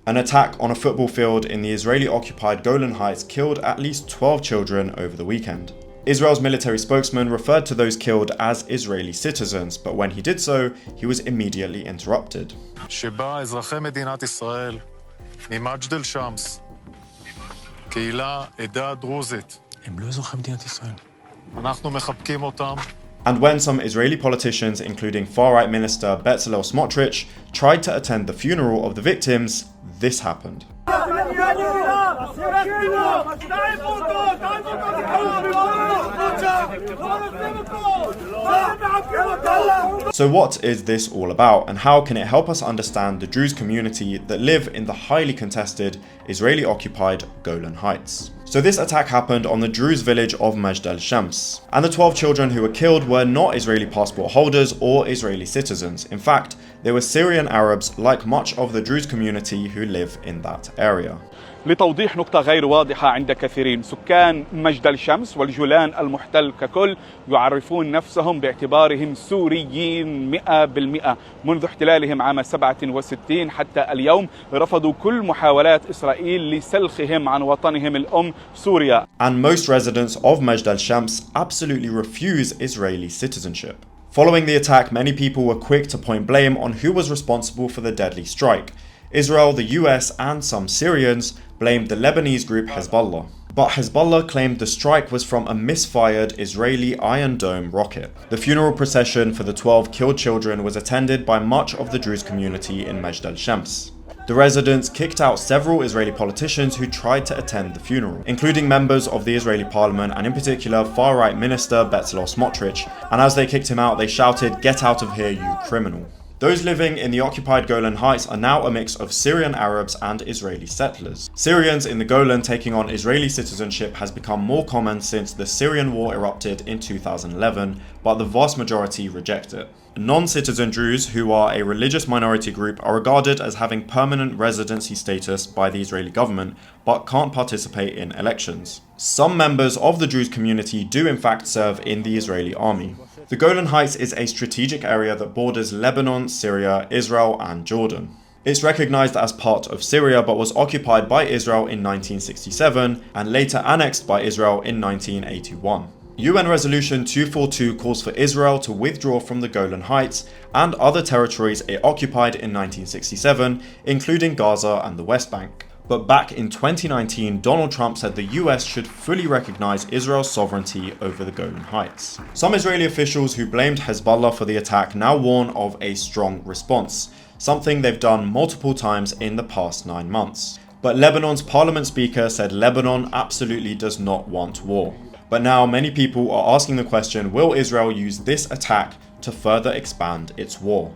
An attack on a football field in the Israeli-occupied Golan Heights killed at least 12 children over the weekend. Israel's military spokesman referred to those killed as Israeli citizens, but when he did so, he was immediately interrupted. שבה אזרחי מדינת ישראל ממג'דל שמס, קהילה, עדה דרוזית. הם לא אזרחי מדינת ישראל. אנחנו מחבקים אותם. And when some Israeli politicians, including far-right minister Bezalel Smotrich, tried to attend the funeral of the victims, this happened. So what is this all about, and how can it help us understand the Druze community that live in the highly contested Israeli-occupied Golan Heights? So this attack happened on the Druze village of Majdal Shams, and the 12 children who were killed were not Israeli passport holders or Israeli citizens. In fact, they were Syrian Arabs, like much of the Druze community who live in that area. لتوضيح نقطة غير واضحة عند كثيرين، سكان مجدل شمس والجولان المحتل ككل يعرفون نفسهم باعتبارهم سوريين 100%. منذ احتلالهم عام 67 حتى اليوم رفضوا كل محاولات إسرائيل لسلخهم عن وطنهم الأم سوريا. And most residents of Majdal Shams absolutely refuse Israeli citizenship. Following the attack, many people were quick to point blame on who was responsible for the deadly strike. Israel, the US, and some Syrians blamed the Lebanese group Hezbollah. But Hezbollah claimed the strike was from a misfired Israeli Iron Dome rocket. The funeral procession for the 12 killed children was attended by much of the Druze community in Majdal Shams. The residents kicked out several Israeli politicians who tried to attend the funeral, including members of the Israeli parliament and in particular far-right minister Bezalel Smotrich, and as they kicked him out they shouted, "Get out of here, you criminal." Those living in the occupied Golan Heights are now a mix of Syrian Arabs and Israeli settlers. Syrians in the Golan taking on Israeli citizenship has become more common since the Syrian war erupted in 2011, but the vast majority reject it. Non-citizen Druze, who are a religious minority group, are regarded as having permanent residency status by the Israeli government, but can't participate in elections. Some members of the Druze community do in fact serve in the Israeli army. The Golan Heights is a strategic area that borders Lebanon, Syria, Israel, and Jordan. It's recognized as part of Syria but was occupied by Israel in 1967 and later annexed by Israel in 1981. UN Resolution 242 calls for Israel to withdraw from the Golan Heights and other territories it occupied in 1967, including Gaza and the West Bank. But back in 2019, Donald Trump said the US should fully recognize Israel's sovereignty over the Golan Heights. Some Israeli officials who blamed Hezbollah for the attack now warn of a strong response, something they've done multiple times in the past 9 months. But Lebanon's parliament speaker said Lebanon absolutely does not want war. But now many people are asking the question, will Israel use this attack to further expand its war?